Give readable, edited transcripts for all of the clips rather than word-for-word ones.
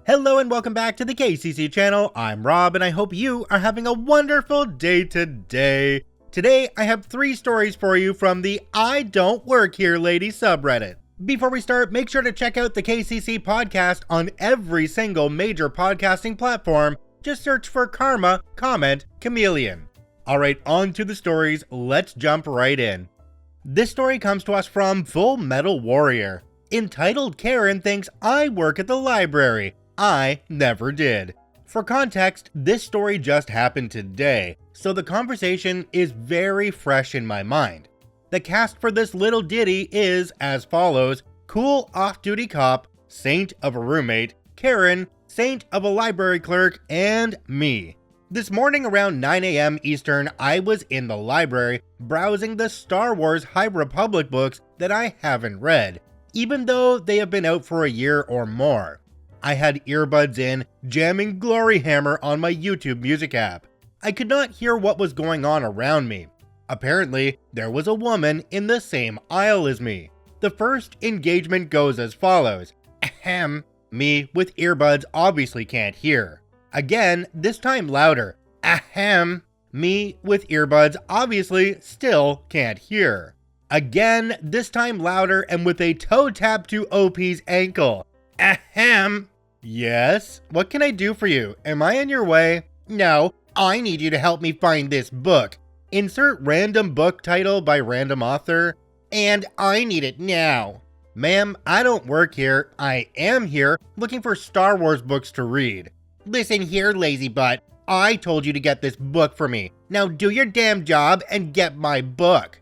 Hello and welcome back to the KCC channel. I'm Rob and I hope you are having a wonderful day today. Today I have 3 stories for you from the IDontWorkHereLady subreddit. Before we start, make sure to check out the KCC podcast on every single major podcasting platform. Just search for Karma Comment Chameleon. Alright, on to the stories, let's jump right in. This story comes to us from Full Metal Warrior. Entitled Karen thinks I work at the library. I never did. For context, this story just happened today, so the conversation is very fresh in my mind. The cast for this little ditty is as follows: cool off-duty cop, saint of a roommate, Karen, saint of a library clerk, and me. This morning around 9 a.m. Eastern, I was in the library browsing the Star Wars High Republic books that I haven't read, even though they have been out for a year or more. I had earbuds in, jamming Gloryhammer on my YouTube music app. I could not hear what was going on around me. Apparently, there was a woman in the same aisle as me. The first engagement goes as follows. Ahem. Me with earbuds obviously can't hear. Again, this time louder. Ahem. Me with earbuds obviously still can't hear. Again, this time louder and with a toe tap to OP's ankle. Ahem. Yes? What can I do for you? Am I in your way? No, I need you to help me find this book. Insert random book title by random author. And I need it now. Ma'am, I don't work here. I am here looking for Star Wars books to read. Listen here, lazy butt. I told you to get this book for me. Now do your damn job and get my book.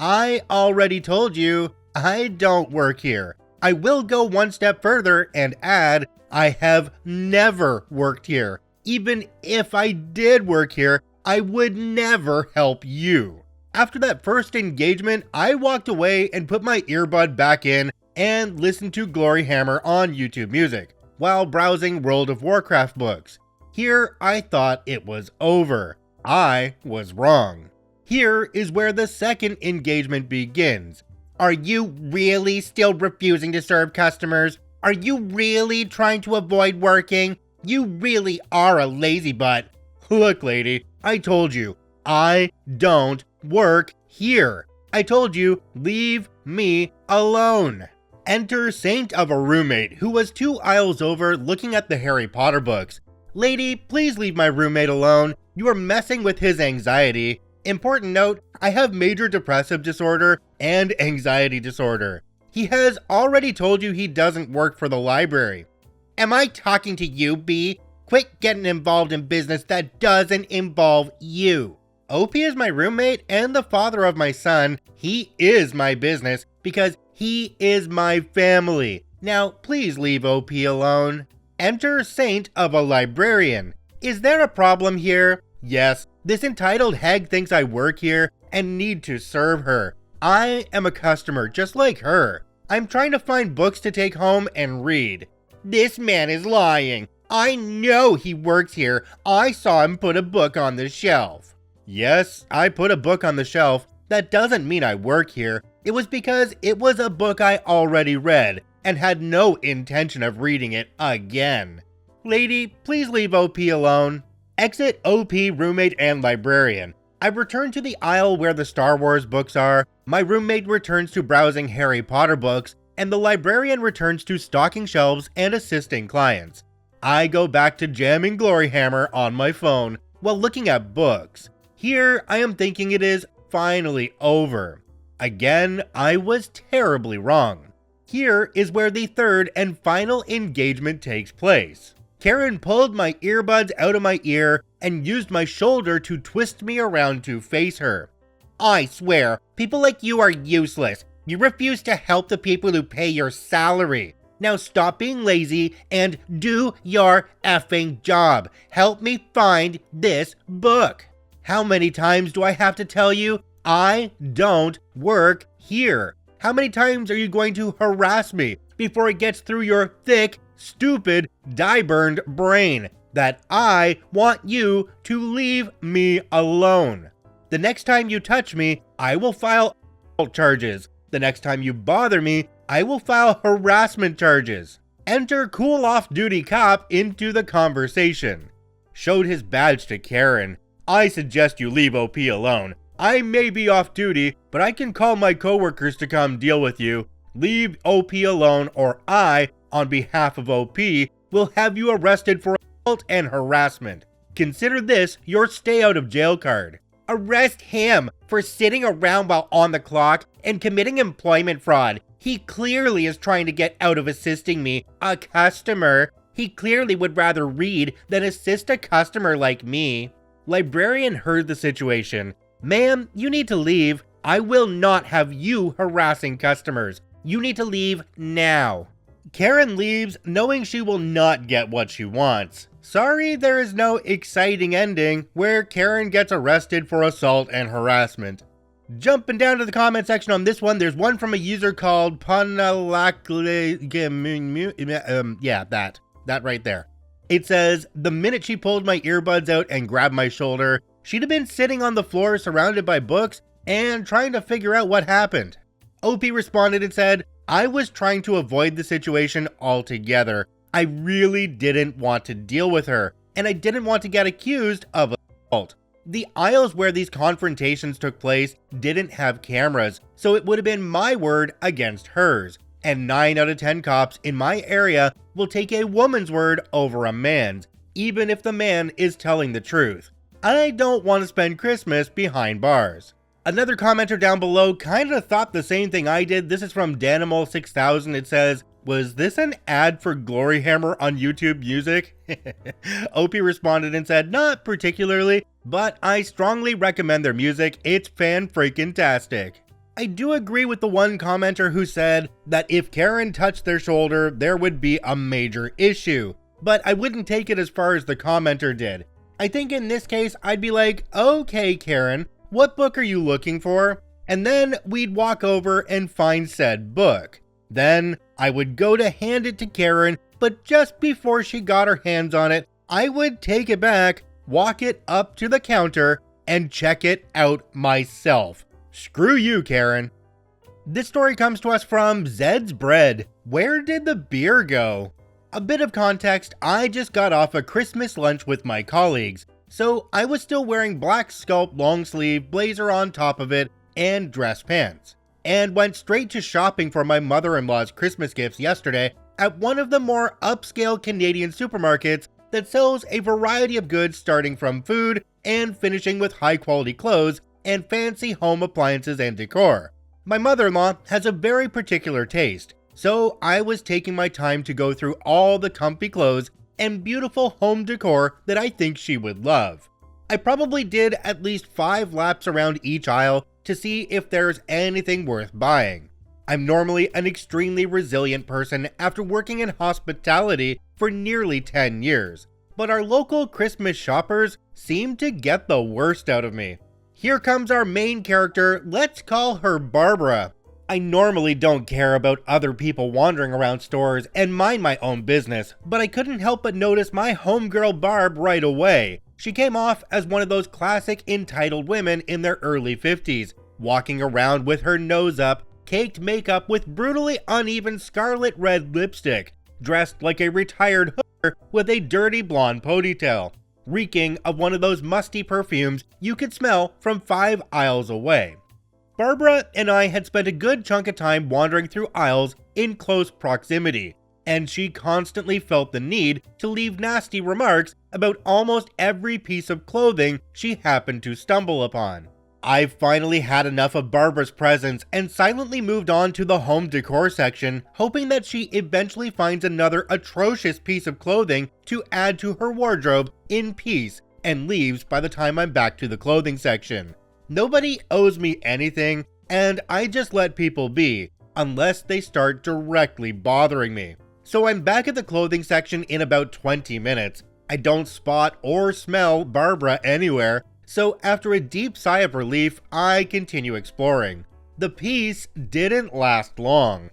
I already told you, I don't work here. I will go one step further and add, I have never worked here. Even if I did work here, I would never help you. After that first engagement, I walked away and put my earbud back in and listened to Gloryhammer on YouTube Music while browsing World of Warcraft books. Here, I thought it was over. I was wrong. Here is where the second engagement begins. Are you really still refusing to serve customers? Are you really trying to avoid working? You really are a lazy butt. Look, lady, I told you, I don't work here. I told you, leave me alone. Enter saint of a roommate who was 2 aisles over looking at the Harry Potter books. Lady, please leave my roommate alone. You are messing with his anxiety. Important note, I have major depressive disorder and anxiety disorder. He has already told you he doesn't work for the library. Am I talking to you, B? Quit getting involved in business that doesn't involve you. OP is my roommate and the father of my son. He is my business because he is my family. Now, please leave OP alone. Enter saint of a librarian. Is there a problem here? Yes, this entitled hag thinks I work here and need to serve her. I am a customer just like her. I'm trying to find books to take home and read. This man is lying. I know he works here. I saw him put a book on the shelf. Yes, I put a book on the shelf. That doesn't mean I work here. It was because it was a book I already read and had no intention of reading it again. Lady, please leave OP alone. Exit OP, roommate, and librarian. I return to the aisle where the Star Wars books are, my roommate returns to browsing Harry Potter books, and the librarian returns to stocking shelves and assisting clients. I go back to jamming Gloryhammer on my phone while looking at books. Here, I am thinking it is finally over. Again, I was terribly wrong. Here is where the third and final engagement takes place. Karen pulled my earbuds out of my ear and used my shoulder to twist me around to face her. I swear, people like you are useless. You refuse to help the people who pay your salary. Now stop being lazy and do your effing job. Help me find this book. How many times do I have to tell you? I don't work here. How many times are you going to harass me before it gets through your thick, stupid, dye-burned brain that I want you to leave me alone? The next time you touch me, I will file assault charges. The next time you bother me, I will file harassment charges. Enter cool off-duty cop into the conversation. Showed his badge to Karen. I suggest you leave OP alone. I may be off duty, but I can call my coworkers to come deal with you. Leave OP alone or I, on behalf of OP, will have you arrested for assault and harassment. Consider this your stay out of jail card. Arrest him for sitting around while on the clock and committing employment fraud. He clearly is trying to get out of assisting me, a customer. He clearly would rather read than assist a customer like me. Librarian heard the situation. Ma'am, you need to leave. I will not have you harassing customers. You need to leave now. Karen leaves, knowing she will not get what she wants. Sorry, there is no exciting ending where Karen gets arrested for assault and harassment. Jumping down to the comment section on this one, there's one from a user called that right there. It says, the minute she pulled my earbuds out and grabbed my shoulder, she'd have been sitting on the floor surrounded by books and trying to figure out what happened. OP responded and said, I was trying to avoid the situation altogether. I really didn't want to deal with her, and I didn't want to get accused of assault. The aisles where these confrontations took place didn't have cameras, so it would have been my word against hers. And 9 out of 10 cops in my area will take a woman's word over a man's, even if the man is telling the truth. I don't want to spend Christmas behind bars. Another commenter down below kinda thought the same thing I did. This is from Danimal6000. It says, was this an ad for Glory Hammer on YouTube Music? OP responded and said, not particularly, but I strongly recommend their music. It's fan-freaking-tastic. I do agree with the one commenter who said that if Karen touched their shoulder, there would be a major issue, but I wouldn't take it as far as the commenter did. I think in this case, I'd be like, okay, Karen, what book are you looking for? And then we'd walk over and find said book. Then I would go to hand it to Karen, but just before she got her hands on it, I would take it back, walk it up to the counter, and check it out myself. Screw you, Karen. This story comes to us from Zed's Bread. Where did the beer go? A bit of context, I just got off a Christmas lunch with my colleagues, so I was still wearing black sculpt long sleeve blazer on top of it and dress pants, and went straight to shopping for my mother-in-law's Christmas gifts yesterday at one of the more upscale Canadian supermarkets that sells a variety of goods starting from food and finishing with high-quality clothes and fancy home appliances and decor. My mother-in-law has a very particular taste, so I was taking my time to go through all the comfy clothes and beautiful home decor that I think she would love. I probably did at least 5 laps around each aisle to see if there's anything worth buying. I'm normally an extremely resilient person after working in hospitality for nearly 10 years, but our local Christmas shoppers seem to get the worst out of me. Here comes our main character, let's call her Barbara. I normally don't care about other people wandering around stores and mind my own business, but I couldn't help but notice my homegirl Barb right away. She came off as one of those classic entitled women in their early 50s, walking around with her nose up, caked makeup with brutally uneven scarlet red lipstick, dressed like a retired hooker with a dirty blonde ponytail, reeking of one of those musty perfumes you could smell from 5 aisles away. Barbara and I had spent a good chunk of time wandering through aisles in close proximity, and she constantly felt the need to leave nasty remarks about almost every piece of clothing she happened to stumble upon. I finally had enough of Barbara's presence and silently moved on to the home decor section, hoping that she eventually finds another atrocious piece of clothing to add to her wardrobe in peace and leaves by the time I'm back to the clothing section. Nobody owes me anything, and I just let people be, unless they start directly bothering me. So I'm back at the clothing section in about 20 minutes. I don't spot or smell Barbara anywhere, so after a deep sigh of relief, I continue exploring. The peace didn't last long.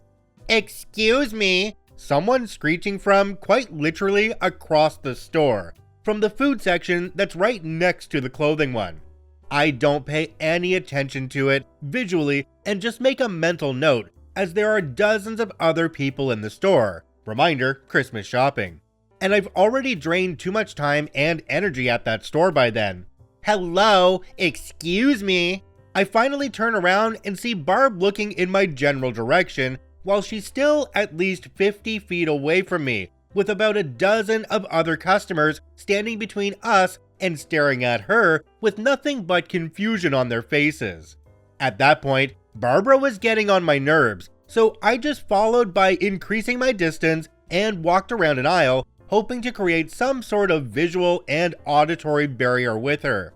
Excuse me, someone screeching from quite literally across the store, from the food section that's right next to the clothing one. I don't pay any attention to it visually and just make a mental note, as there are dozens of other people in the store, Reminder, Christmas shopping. And I've already drained too much time and energy at that store by then. Hello, excuse me. I finally turn around and see Barb looking in my general direction while she's still at least 50 feet away from me, with about a dozen of other customers standing between us and staring at her with nothing but confusion on their faces. At that point, Barbara was getting on my nerves, so I just followed by increasing my distance and walked around an aisle, hoping to create some sort of visual and auditory barrier with her.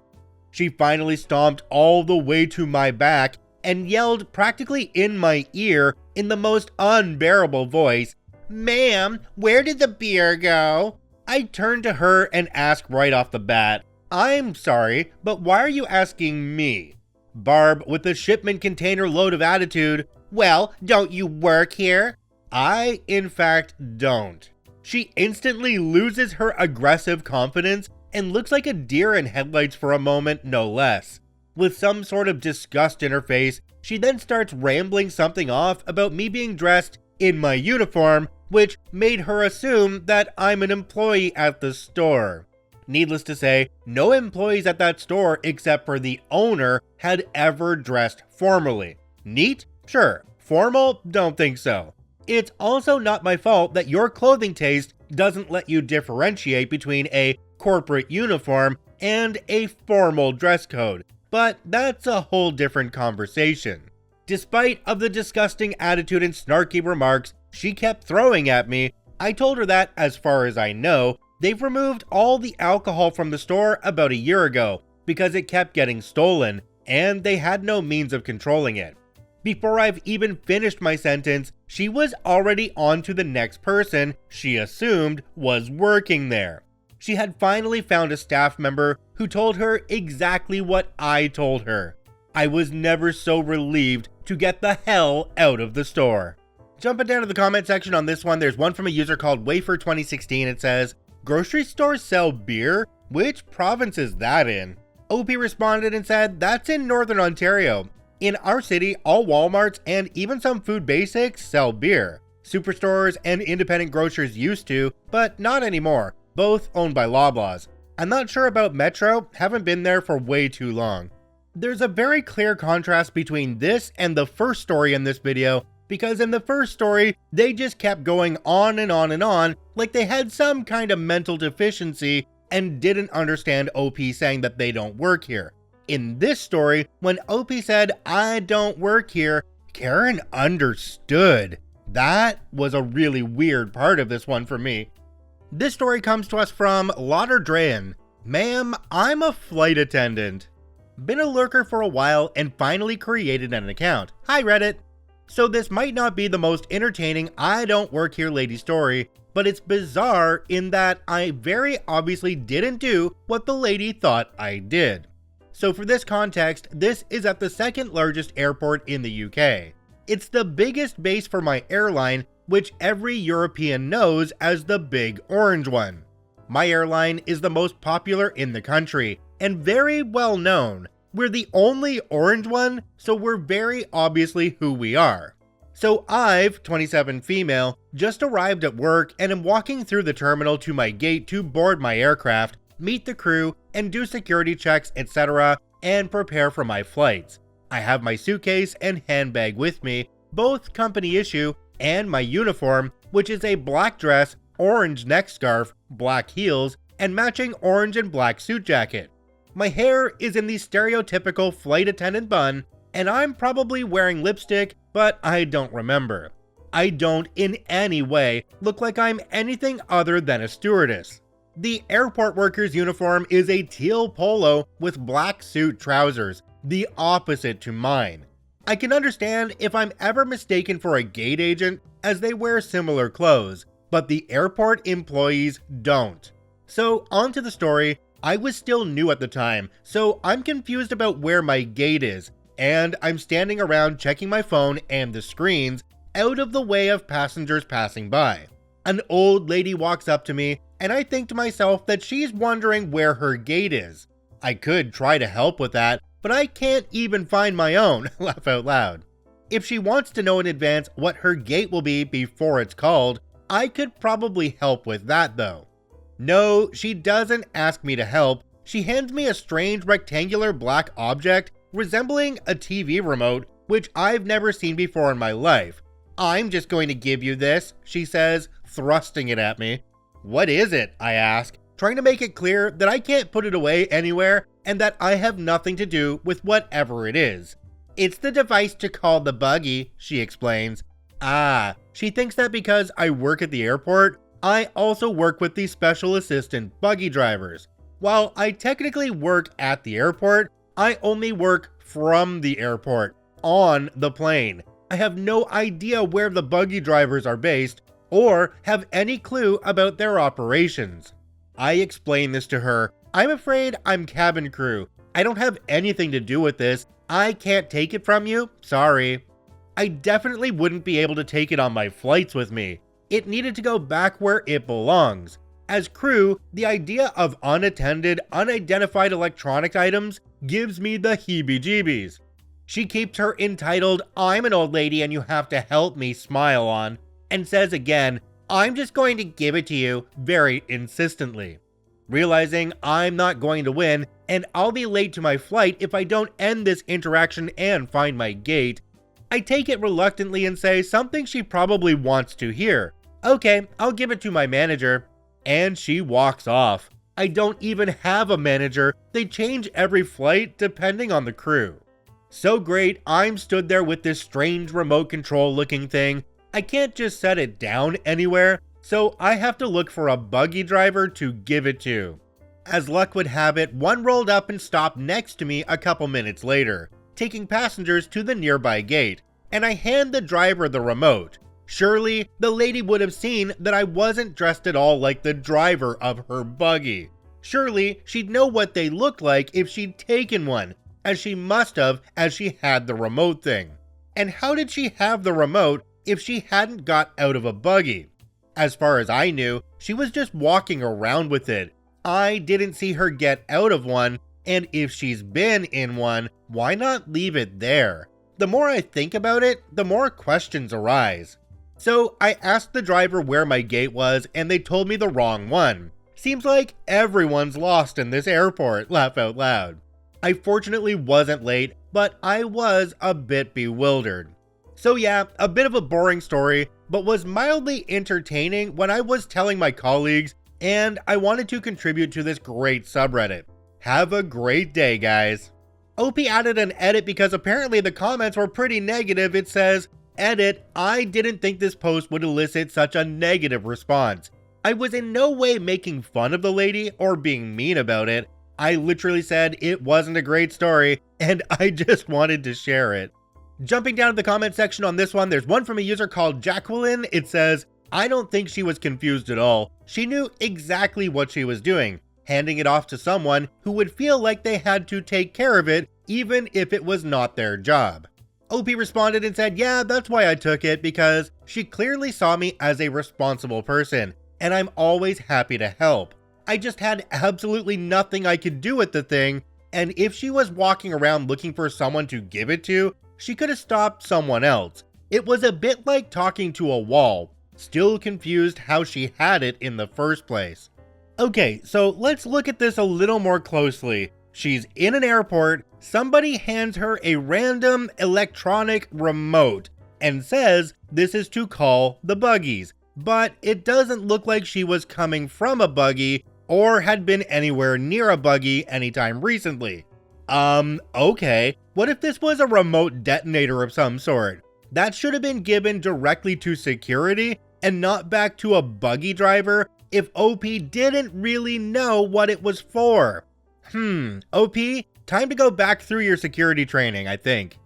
She finally stomped all the way to my back and yelled practically in my ear in the most unbearable voice, "Ma'am, where did the beer go?" I turned to her and asked right off the bat, "I'm sorry, but why are you asking me?" Barb, with a shipment container load of attitude, "Well, don't you work here?" I, in fact, don't. She instantly loses her aggressive confidence and looks like a deer in headlights for a moment, no less. With some sort of disgust in her face, she then starts rambling something off about me being dressed in my uniform, which made her assume that I'm an employee at the store. Needless to say, no employees at that store except for the owner had ever dressed formally. Neat? Sure. Formal? Don't think so. It's also not my fault that your clothing taste doesn't let you differentiate between a corporate uniform and a formal dress code, but that's a whole different conversation. Despite of the disgusting attitude and snarky remarks she kept throwing at me, I told her that, as far as I know, they've removed all the alcohol from the store about a year ago because it kept getting stolen, and they had no means of controlling it. Before I've even finished my sentence, she was already on to the next person she assumed was working there. She had finally found a staff member who told her exactly what I told her. I was never so relieved to get the hell out of the store. Jumping down to the comment section on this one, there's one from a user called Wafer2016. It says, "Grocery stores sell beer? Which province is that in?" OP responded and said, "That's in Northern Ontario. In our city, all Walmarts and even some Food Basics sell beer. Superstores and independent grocers used to, but not anymore, both owned by Loblaws. I'm not sure about Metro, haven't been there for way too long." There's a very clear contrast between this and the first story in this video, because in the first story, they just kept going on and on and on like they had some kind of mental deficiency and didn't understand OP saying that they don't work here. In this story, when OP said, "I don't work here," Karen understood. That was a really weird part of this one for me. This story comes to us from Lauderdrean. "Ma'am, I'm a flight attendant. Been a lurker for a while and finally created an account. Hi Reddit." So this might not be the most entertaining I don't work here lady story, but it's bizarre in that I very obviously didn't do what the lady thought I did. So for this context, this is at the second largest airport in the UK. It's the biggest base for my airline, which every European knows as the Big Orange one. My airline is the most popular in the country, and very well known. We're the only orange one, so we're very obviously who we are. So I've, 27 female, just arrived at work and am walking through the terminal to my gate to board my aircraft, meet the crew, and do security checks, etc., and prepare for my flights. I have my suitcase and handbag with me, both company issue, and my uniform, which is a black dress, orange neck scarf, black heels, and matching orange and black suit jacket. My hair is in the stereotypical flight attendant bun, and I'm probably wearing lipstick, but I don't remember. I don't in any way look like I'm anything other than a stewardess. The airport worker's uniform is a teal polo with black suit trousers, the opposite to mine. I can understand if I'm ever mistaken for a gate agent, as they wear similar clothes, but the airport employees don't. So on to the story. I was still new at the time, so I'm confused about where my gate is, and I'm standing around checking my phone and the screens out of the way of passengers passing by. An old lady walks up to me, and I think to myself that she's wondering where her gate is. I could try to help with that, but I can't even find my own, laugh out loud. If she wants to know in advance what her gate will be before it's called, I could probably help with that though. No, she doesn't ask me to help. She hands me a strange rectangular black object resembling a TV remote, which I've never seen before in my life. I'm just going to give you this, she says, thrusting it at me. What is it? I ask, trying to make it clear that I can't put it away anywhere and that I have nothing to do with whatever it is. It's the device to call the buggy, she explains. Ah, she thinks that because I work at the airport, I also work with the special assistant buggy drivers. While I technically work at the airport, I only work from the airport, on the plane. I have no idea where the buggy drivers are based, or have any clue about their operations. I explain this to her. I'm afraid I'm cabin crew. I don't have anything to do with this. I can't take it from you, sorry. I definitely wouldn't be able to take it on my flights with me. It needed to go back where it belongs. As crew, the idea of unattended, unidentified electronic items gives me the heebie-jeebies. She keeps her entitled "I'm an old lady and you have to help me" smile on, and says again, "I'm just going to give it to you," very insistently. Realizing I'm not going to win, and I'll be late to my flight if I don't end this interaction and find my gate, I take it reluctantly and say something she probably wants to hear. Okay, I'll give it to my manager. And she walks off. I don't even have a manager. They change every flight depending on the crew. So great, I'm stood there with this strange remote control looking thing. I can't just set it down anywhere, so I have to look for a buggy driver to give it to. As luck would have it, one rolled up and stopped next to me a couple minutes later, taking passengers to the nearby gate, and I hand the driver the remote. Surely, the lady would have seen that I wasn't dressed at all like the driver of her buggy. Surely, she'd know what they looked like if she'd taken one, as she must have as she had the remote thing. And how did she have the remote if she hadn't got out of a buggy? As far as I knew, she was just walking around with it. I didn't see her get out of one, and if she's been in one, why not leave it there? The more I think about it, the more questions arise. So I asked the driver where my gate was, and they told me the wrong one. Seems like everyone's lost in this airport, laugh out loud. I fortunately wasn't late, but I was a bit bewildered. So yeah, a bit of a boring story, but was mildly entertaining when I was telling my colleagues, and I wanted to contribute to this great subreddit. Have a great day, guys. OP added an edit because apparently the comments were pretty negative. It says, "Edit, I didn't think this post would elicit such a negative response. I was in no way making fun of the lady or being mean about it. I literally said it wasn't a great story and I just wanted to share it." Jumping down to the comment section on this one, there's one from a user called Jacqueline. It says, "I don't think she was confused at all. She knew exactly what she was doing, handing it off to someone who would feel like they had to take care of it even if it was not their job." OP responded and said, "Yeah, that's why I took it, because she clearly saw me as a responsible person, and I'm always happy to help. I just had absolutely nothing I could do with the thing, and if she was walking around looking for someone to give it to, she could have stopped someone else. It was a bit like talking to a wall. Still confused how she had it in the first place." Okay, so let's look at this a little more closely. She's in an airport, somebody hands her a random electronic remote and says this is to call the buggies, but it doesn't look like she was coming from a buggy or had been anywhere near a buggy anytime recently. Okay, what if this was a remote detonator of some sort? That should have been given directly to security and not back to a buggy driver if OP didn't really know what it was for. OP, time to go back through your security training, I think.